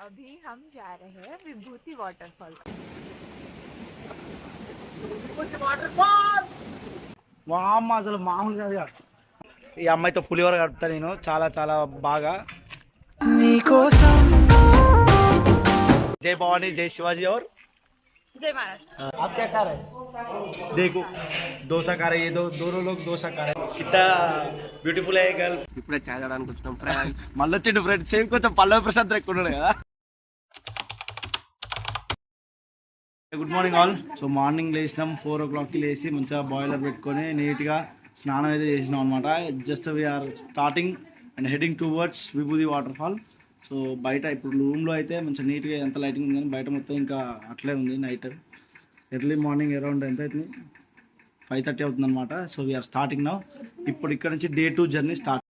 अभी हम जा रहे हैं विभूति वाटरफॉल। వామ్మ అసలు మామూలుగా కాదు. ఈ అమ్మాయితో పులిహోర కడుపుతా నేను చాలా చాలా బాగా. జై భవాनी जय शिवाजी और जय महाराष्ट्र। आप क्या खा रहे हैं? देखो डोसा खा रहे हैं, ये दोनों लोग डोसा खा रहे हैं. कितना ब्यूटीफुल है गर्ल. ఇప్పుడే చాయ్ తాగడానికి వచ్చినాం ఫ్రెండ్స్. మళ్ళీ వచ్చిండు ఫ్రెండ్స్. సేమ్ కొంచెం పల్లవి ప్రశాంత్ ఎక్కున్నాడు కదా. Good morning all. So morning లేచినాం 4 o'clockకి లేచి మంచిగా బాయిలర్ పెట్టుకొని నీట్గా స్నానం అయితే చేసినాం అనమాట. Just we're starting and heading towards Vibhuti waterfall. So బయట ఇప్పుడు రూమ్లో అయితే మంచిగా నీట్గా ఎంత లైటింగ్ ఉంది కానీ బయట మొత్తం ఇంకా అట్లే ఉంది. నైట్ ఎర్లీ మార్నింగ్ అరౌండ్ ఎంత అవుతుంది 5:30 అవుతుంది అనమాట. So we are starting now. ఇప్పుడు ఇక్కడ నుంచి Day 2 జర్నీ స్టార్ట్.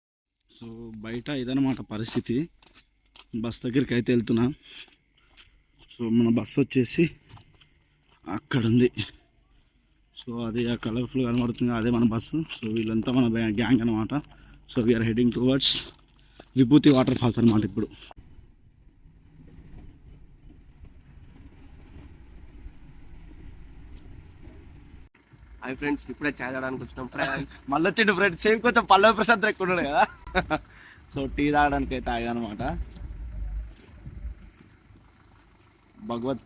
సో బయట ఇదన్నమాట పరిస్థితి. బస్ దగ్గరికి అయితే వెళ్తున్నా. సో మన బస్సు వచ్చేసి అక్కడ ఉంది. సో అది కలర్ఫుల్ కనబడుతుంది, అదే మన బస్సు. సో వీళ్ళంతా మన గ్యాంగ్ అనమాట. సో వీఆర్ హెడింగ్ టువర్డ్స్ విభూతి వాటర్ ఫాల్స్ అనమాట. ఇప్పుడు హాయ్ ఫ్రెండ్స్, ఇప్పుడే చాయ్ తాగడానికి వచ్చినాం ఫ్రెండ్స్. మళ్ళీ వచ్చిండు ఫ్రెండ్స్. సేమ్ కొంచెం పల్లవి ప్రశాంత్ ఎక్కున్నాడు కదా. సో టీ తాగడానికి అయితే తాగానమాట. Bhagavathi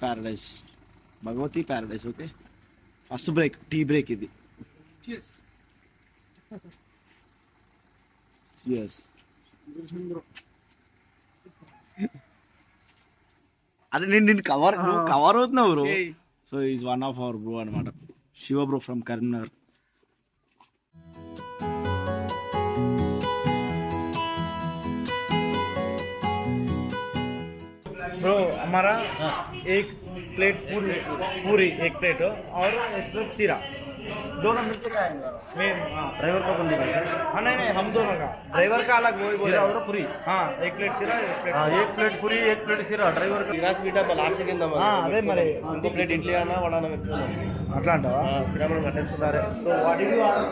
paradise. Okay, first break, tea break ఇది. ఎస్, అదే నేను కవర్ అవుతున్నావు bro. So is one of our bro అనమాట, Shiva bro from Karimnagar. Bro हमारा एक प्लेट पूरी एक प्लेट और एक प्लेट सीरा, दोनों मिलके खाएंगे. ड्राइवर का बोल दीजिए. हाँ नहीं हम दोनों का, ड्राइवर का अलग वही बोले और पूरी. हाँ एक प्लेट सीरा, एक प्लेट पूरी, एक प्लेट सीरा ड्राइवर का. సిరా స్వీట్ లాస్ట్ కింద అదే మరి ఇంకో ప్లేట్ ఇడ్లీ అన్నా వడానా పెట్టుకున్నాం. అట్లా అంటావా? సిరా మనం కట్టేస్తాం. సరే. तो what did you order?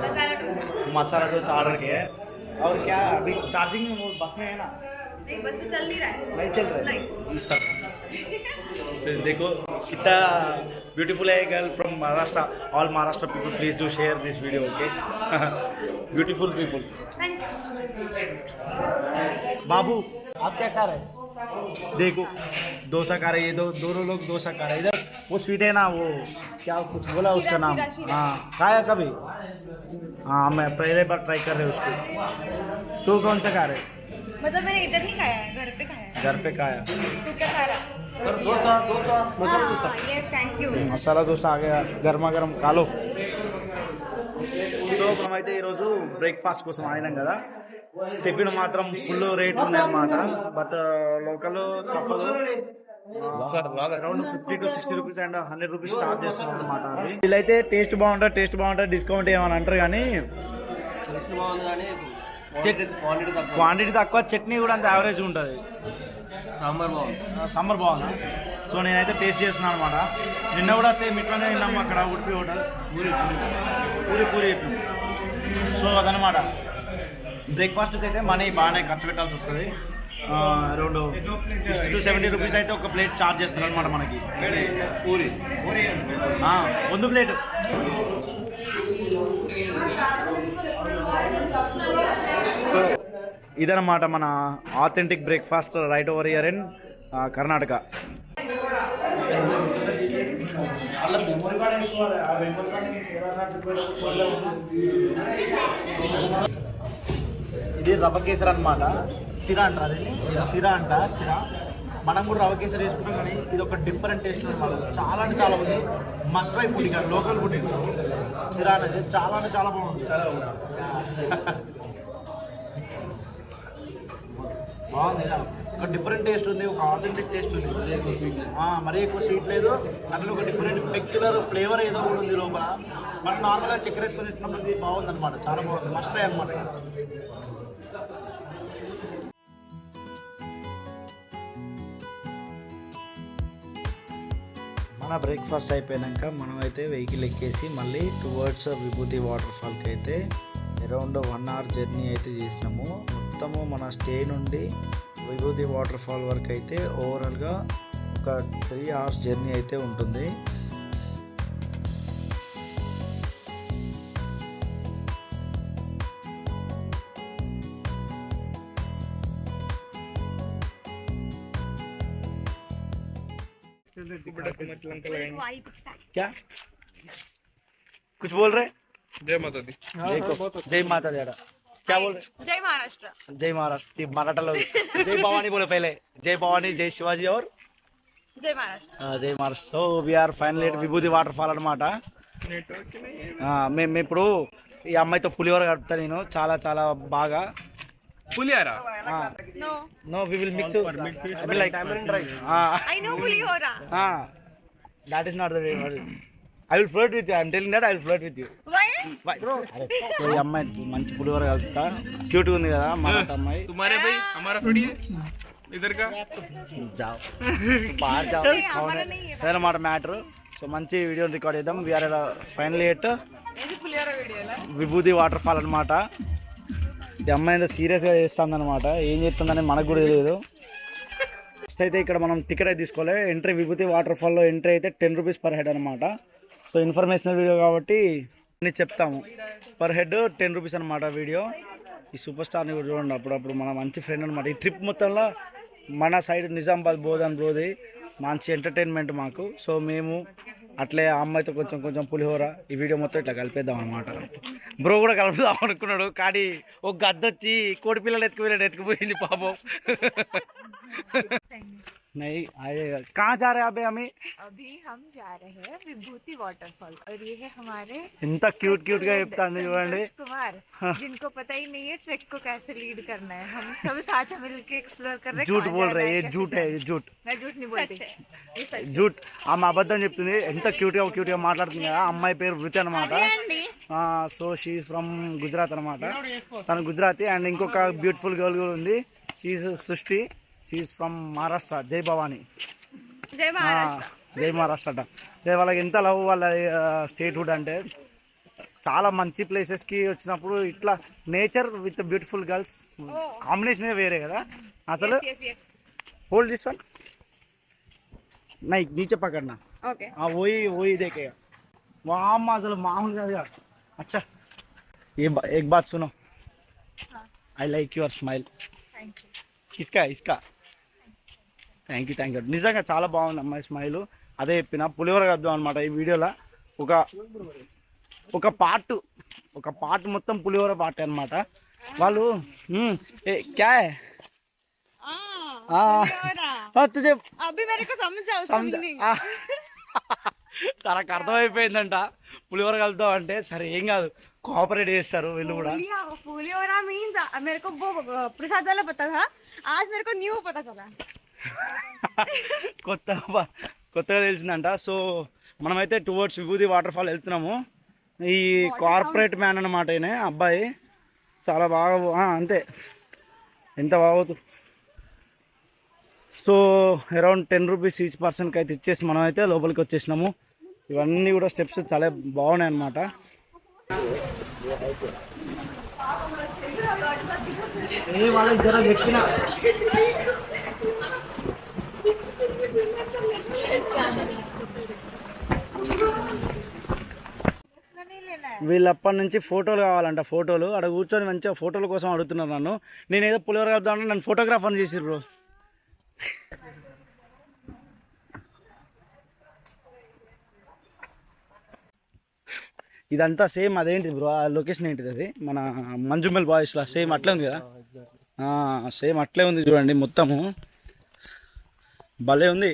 Masala dosa. Masala dosa order किया है. और क्या अभी चार्जिंग बस में है ना? नहीं, बस में चल नहीं रहा है। नहीं चल रहा है नहीं। इस तरह. So, देखो कितना ब्यूटीफुल है girl from Maharashtra. All Maharashtra people please do share this video. Okay, beautiful people. बाबू आप क्या खा रहे हैं? देखो डोसा खा रहे हैं, ये दोनों लोग डोसा खा रहे हैं. इधर वो स्वीट है ना, वो क्या कुछ बोला उसका नाम? हाँ खाया कभी? हाँ मैं पहले बार ट्राई कर रहे उसको. तू कौन सा खा रहे? मतलब मैंने इधर नहीं खाया है, घर पे खाया है। घर पे खाया. तू क्या खा रहा? Dosa masala dosa. Yes thank you. Masala dosa ఆగా గర్మా గరం కాలో. సో మనమైతే ఈరోజు బ్రేక్ఫాస్ట్ కోసం ఆగినాం కదా. టిఫిన్ మాత్రం ఫుల్ రేట్ ఉంది అనమాట. బట్ లోకల్ తప్పదు. Around 50 to 60 rupees and 100 rupees charge చేస్తున్నాం అనమాట. వీళ్ళైతే టేస్ట్ బాగుంటుంది డిస్కౌంట్ ఏమని అంటారు కానీ టేస్ట్ బాగుంది కానీ క్వాంటిటీ తక్కువ. చట్నీ కూడా అంత యావరేజ్ ఉంటుంది. సమ్మర్ బాగుంది. సో నేనైతే టేస్ట్ చేస్తున్నాను అనమాట. నిన్న కూడా సేమ్ ఇట్లానే తిన్నాము అక్కడ ఉడిపి హోటల్. పూరి చెప్పింది. సో అదనమాట. బ్రేక్ఫాస్ట్కి అయితే మనీ బాగానే ఖర్చు పెట్టాల్సి వస్తుంది. అరౌండ్ 60 to 70 రూపీస్ అయితే ఒక ప్లేట్ ఛార్జ్ చేస్తారు అనమాట మనకి. పూరి ಒಂದು ప్లేట్. ఇదన్నమాట మన authentic breakfast right over here in Karnataka. ఇది రవ్వ కేసరి అనమాట. సిరా అంటారు అది. సిరా మనం కూడా రవ్వ కేసరి వేసుకుంటాం కానీ ఇది ఒక డిఫరెంట్ టేస్ట్ అనమాట. చాలా అంటే చాలా బాగుంది. మస్ట్ ట్రై ఫుడ్, ఇక లోకల్ ఫుడ్ ఇది. సిరా అనేది చాలా అంటే చాలా బాగుంది. బాగుంది. ఒక డిఫరెంట్ టేస్ట్ ఉంది, ఒక ఆథెంటిక్ టేస్ట్ ఉంది. మరీ ఎక్కువ స్వీట్ లేదు. అందులో ఒక డిఫరెంట్ పెక్యులర్ ఫ్లేవర్ ఏదో కూడా ఉంది లోపల. మనం నార్మల్గా చక్కెర వేసుకొని ఇచ్చినప్పుడు ఇది బాగుంది అనమాట. చాలా బాగుంది. మస్ట్ ట్రై అనమాట. మన బ్రేక్ఫాస్ట్ అయిపోయాక మనం అయితే వెహికల్ ఎక్కేసి మళ్ళీ టువర్డ్స్ విభూతి వాటర్ఫాల్కి అయితే అరౌండ్ 1 hour జర్నీ అయితే చేసినాము. మొత్తము మన స్టే నుండి విభూతి వాటర్ ఫాల్ వరకు అయితే ఓవరాల్గా ఒక 3 hours జర్నీ అయితే ఉంటుంది. क्या कुछ बोल रहे? जय माता दी. जय माता दी. क्या बोल रहे? जय महाराष्ट्र. जय महाराष्ट्र. मराठा लोग जय भवानी बोले पहले. जय भवानी, जय शिवाजी और जय महाराष्ट्र. జై Maharashtra. So we are final at Vibhuti waterfall అనమాట. మేము ఇప్పుడు ఈ అమ్మాయితో పులిహోర కడుపుతా నేను చాలా చాలా బాగా. Pulihora. No. No we will mix like I know pulihora. that is not the way. I will flirt with you. I'm telling that I will flirt with you. Why? So ఈ అమ్మాయి మంచి పులిహోర కలుపుతా. క్యూట్గా ఉంది కదా మా అమ్మాయి. तुम्हारे भाई हमारा थोड़ी है इधर का. జావ్ బాగా జావ్ हमारा नहीं है. అదనమాట మ్యాటర్. సో మంచి వీడియో రికార్డ్ చేద్దాం. We are final at Vibhuti waterfall అనమాట. ఈ అమ్మాయి ఏదో సీరియస్గా చేస్తుంది అనమాట. ఏం చేస్తుందని మనకు కూడా తెలియదు. ఫస్ట్ అయితే ఇక్కడ మనం టికెట్ అయితే తీసుకోవాలి. ఎంట్రీ విభూతి వాటర్ ఫాల్లో ఎంట్రీ అయితే 10 rupees per head అనమాట. సో ఇన్ఫర్మేషనల్ వీడియో కాబట్టి అన్ని చెప్తాము. పర్ హెడ్ 10 rupees అనమాట వీడియో. ఈ సూపర్ స్టార్ని కూడా చూడండి అప్పుడప్పుడు. మన మంచి ఫ్రెండ్ అనమాట. ఈ ట్రిప్ మొత్తంలో మన సైడ్ నిజామాబాద్ బోధన్ బ్రోది మంచి ఎంటర్టైన్మెంట్ మాకు. సో మేము అట్లే ఆ అమ్మాయితో కొంచెం పులిహోర ఈ వీడియో మొత్తం ఇట్లా కలిపేద్దాం అనమాట. బ్రో కూడా కలుపుదాం అనుకున్నాడు కానీ ఒక గద్దొచ్చి కోడి పిల్లలు ఎత్తుకుపోయింది పాపం. नहीं आए कहाँ जा रहे हैं अभी हम जा रहे हैं विभूति वाटरफॉल और ये है हमारे इंत क्यूट गा చెప్తాంది చూడండి कुमार जिनको पता ही नहीं है ट्रेक को कैसे लीड करना है. हम सब साथ मिलके एक्सप्लोर कर रहे हैं. झूठ बोल रहे हैं. ये झूठ है. ये झूठ. मैं झूठ नहीं बोलती. ये सच. झूठ. ఆమె అబద్ధం చెప్తుంది. ఎంత క్యూట్ గా మాట్లాడుతుంది కదా. అమ్మాయి పేరు వృతి అనమాట. సో షీ ఫ్రమ్ గుజరాత్ అనమాట. తను గుజరాతీ. అండ్ ఇంకొక బ్యూటిఫుల్ గర్ల్ కూడా ఉంది. She Srishti. She's from Maharashtra. జై భవానీ. जय महाराष्ट्र. జై మహారాష్ట్ర అట. వాళ్ళకి ఎంత లవ్ వాళ్ళ స్టేట్హుడ్ అంటే. చాలా మంచి ప్లేసెస్కి వచ్చినప్పుడు ఇట్లా నేచర్ విత్ బ్యూటిఫుల్ గర్ల్స్ కాంబినేషనే వేరే కదా అసలు. Yes, yes. Hold this one. नहीं नीचे पकड़ना. Okay. हाँ वही देखेगा. वहाँ असल मामूल का. अच्छा एक बात सुनो. I like your smile. इसका థ్యాంక్ యూ. నిజంగా చాలా బాగుంది అమ్మాయి స్మైల్. అదే చెప్పిన పులిహోర కద్దాం అనమాట. ఈ వీడియోలో ఒక పార్ట్ మొత్తం పులిహోర పార్ట్ అనమాట. వాళ్ళు క్యా तुझे अभी मेरे को समझा తనకు అర్థమైపోయిందంట పులిహోర కలుద్దాం అంటే. సరే ఏం కాదు కోఆపరేట్ చేస్తారు వీళ్ళు కూడా. पुलिहोरा मीन्स मेरे को वो प्रसाद वाला पता था. आज मेरे को न्यू पता चला. కొత్తగా తెలిసిందంట. సో మనమైతే టువర్డ్స్ విభూతి వాటర్ ఫాల్ వెళ్తున్నాము. ఈ కార్పొరేట్ మ్యాన్ అన్నమాట ఈయన అబ్బాయి. చాలా బాగా అంతే ఎంత బాగోతుంది. సో అరౌండ్ 10 rupees ఈచ్ పర్సన్కి అయితే ఇచ్చేసి మనం అయితే లోపలికి వచ్చేసినాము. ఇవన్నీ కూడా స్టెప్స్ చాలా బాగున్నాయి అన్నమాట. వాళ్ళకి జర ఎక్కిన వీళ్ళప్పటి నుంచి ఫోటోలు కావాలంట. ఫోటోలు అక్కడ కూర్చొని మంచిగా ఫోటోల కోసం అడుగుతున్నారు నన్ను. నేనేదో పులిహోర కలుపుదామంటే నన్ను ఫోటోగ్రాఫర్ చేసిర్రు బ్రో. ఇదంతా సేమ్ అదేంటిది బ్రో ఆ లొకేషన్ ఏంటిది అది మన మంజుమల్ బాయ్స్లో సేమ్ అట్లే ఉంది కదా. సేమ్ అట్లే ఉంది చూడండి మొత్తము భలే ఉంది.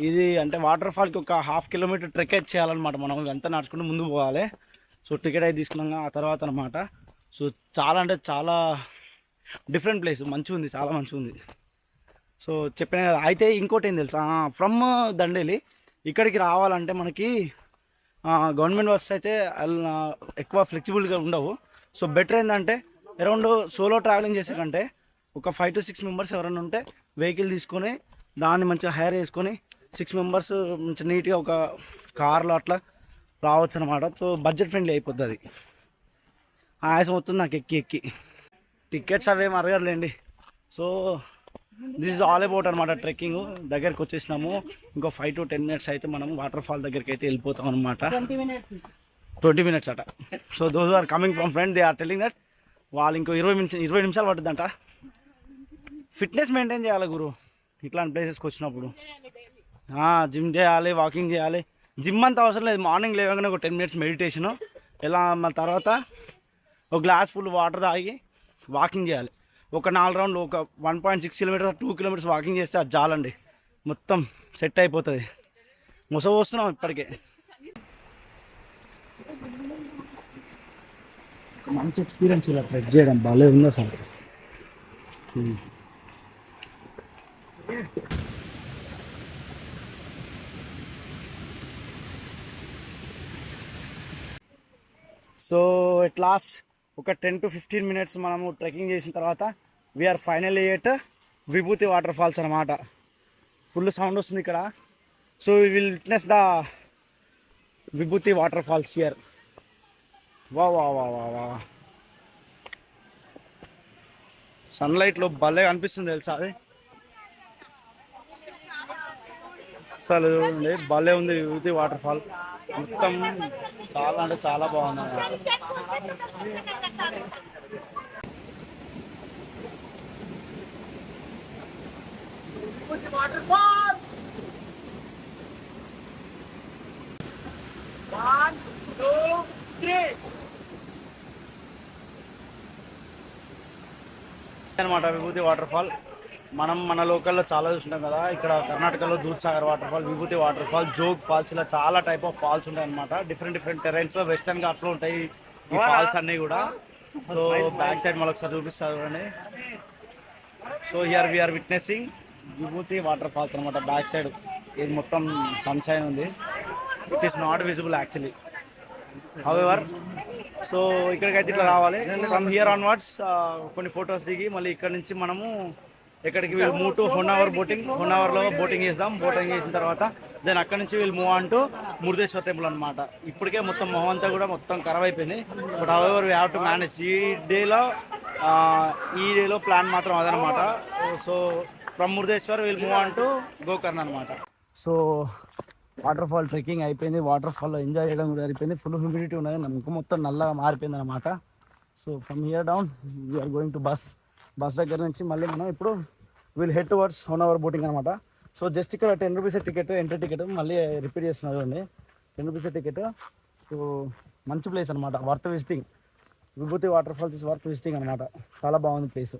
ఇది అంటే వాటర్ ఫాల్కి ఒక 1/2 kilometer ట్రెక్ అయితే చేయాలన్నమాట. మనం ఇదంతా నడుచుకుంటూ ముందుకు పోవాలి. సో టికెట్ అయితే తీసుకున్నాం ఆ తర్వాత అనమాట. సో చాలా అంటే చాలా డిఫరెంట్ ప్లేస్. మంచిగా ఉంది. చాలా మంచిగా ఉంది. సో చెప్పిన కదా. అయితే ఇంకోటి ఏం తెలుసా ఫ్రమ్ దండేలి ఇక్కడికి రావాలంటే మనకి గవర్నమెంట్ బస్ అయితే ఎక్కువ ఫ్లెక్సిబుల్గా ఉండవు. సో బెటర్ ఏంటంటే అరౌండ్ సోలో ట్రావెలింగ్ చేసే కంటే ఒక 5 to 6 members ఎవరైనా ఉంటే వెహికల్ తీసుకొని దాన్ని మంచిగా హైర్ చేసుకొని 6 members మంచిగా నీట్గా ఒక కార్లో అట్లా రావచ్చు అనమాట. సో బడ్జెట్ ఫ్రెండ్లీ అయిపోతుంది. ఆయాసం వస్తుంది నాకు ఎక్కి టికెట్స్ అవేం అడగర్లేండి. So this is all about అనమాట ట్రెక్కింగ్. దగ్గరికి వచ్చేసినాము. ఇంకో 5 to 10 minutes అయితే మనం వాటర్ ఫాల్ దగ్గరికి అయితే వెళ్ళిపోతాం అనమాట. 20 minutes అట. So those are coming from friend, they are telling that వాళ్ళు ఇంకో 20 నిమిషాలు పడుతుందంట. ఫిట్నెస్ మెయింటైన్ చేయాలి గురు ఇట్లాంటి ప్లేసెస్కి వచ్చినప్పుడు. జిమ్ చేయాలి, వాకింగ్ చేయాలి. జిమ్ అంత అవసరం లేదు. మార్నింగ్ లేవగానే ఒక 10 minutes మెడిటేషను, ఎలా మన తర్వాత ఒక గ్లాస్ ఫుల్ వాటర్ తాగి వాకింగ్ చేయాలి. ఒక 4 రౌండ్లు, ఒక 1.6 kilometers 2 kilometers వాకింగ్ చేస్తే అది చాలండి, మొత్తం సెట్ అయిపోతుంది. వస్తున్నాం ఇప్పటికే. మంచి ఎక్స్పీరియన్స్ ఇలా ట్రెక్ చేయడం భలే ఉంది అసలు. సో ఎట్ లాస్ట్ ఒక 10 to 15 minutes మనము ట్రెక్కింగ్ చేసిన తర్వాత we are finally at Vibhuti water falls అనమాట. ఫుల్ సౌండ్ వస్తుంది ఇక్కడ. So we will witness the విభూతి వాటర్ ఫాల్స్ హియర్. వా వా వా వా వా సన్లైట్లో భలే అనిపిస్తుంది తెలుసా అది. అసలు చూడండి భలే ఉంది విభూతి వాటర్ ఫాల్. మొత్తం చాలా అంటే చాలా బాగుంది అన్నమాట. అనమాట విభూతి వాటర్ ఫాల్. మనం మన లోకల్లో చాలా చూసినాం కదా. ఇక్కడ కర్ణాటకలో దూద్సాగర్ వాటర్ ఫాల్, విభూతి వాటర్ ఫాల్, జోగ్ ఫాల్స్, ఇలా చాలా టైప్ ఆఫ్ ఫాల్స్ ఉంటాయి అనమాట. డిఫరెంట్ టెరైన్స్లో వెస్టర్న్ ఘాట్స్లో ఉంటాయి ఈ ఫాల్స్ అన్నీ కూడా. సో బ్యాక్ సైడ్ మనకు ఒకసారి చూపిస్తారు చూడండి. So here we're witnessing Vibhuti water falls అనమాట. బ్యాక్ సైడ్ ఇది మొత్తం సన్షైన్ ఉంది. It is not visible actually. However so ఇక్కడికైతే ఇట్లా రావాలి. ఫ్రమ్ హియర్ ఆన్వర్డ్స్ కొన్ని ఫొటోస్ దిగి మళ్ళీ ఇక్కడ నుంచి మనము ఎక్కడికి వీళ్ళు మూవ్ టు హొన్నావర్ బోటింగ్. హొన్నావర్లో బోటింగ్ చేద్దాం. బోటింగ్ చేసిన తర్వాత దెన్ అక్కడ నుంచి వీళ్ళు move on to Murudeshwara temple అనమాట. ఇప్పటికే మొత్తం మొహం అంతా కూడా మొత్తం ఖరాబ్ అయిపోయింది. But however we have to manage. ఈ డేలో ప్లాన్ మాత్రం అదనమాట. సో ఫ్రమ్ మురుదేశ్వర్ వీళ్ళు మూవ్ ఆన్ టు గోకర్ణ అనమాట. సో వాటర్ ఫాల్ ట్రెక్కింగ్ అయిపోయింది. వాటర్ ఫాల్లో ఎంజాయ్ చేయడం కూడా అయిపోయింది. ఫుల్ హ్యూమిడిటీ ఉన్నది, ముఖ మొత్తం నల్లగా మారిపోయింది అనమాట. So from here down we are going to bus దగ్గర నుంచి మళ్ళీ మనం ఇప్పుడు we'll head towards Honnavar boating అనమాట. సో జస్ట్ ఇక్కడ 10 rupees టికెట్, ఎంట్రీ టికెట్ మళ్ళీ రిపీట్ చేస్తున్నారు అండి. 10 rupees టికెట్. సో మంచి ప్లేస్ అనమాట, worth visiting. Vibhuti water falls is worth visiting అనమాట. చాలా బాగుంది ప్లేస్.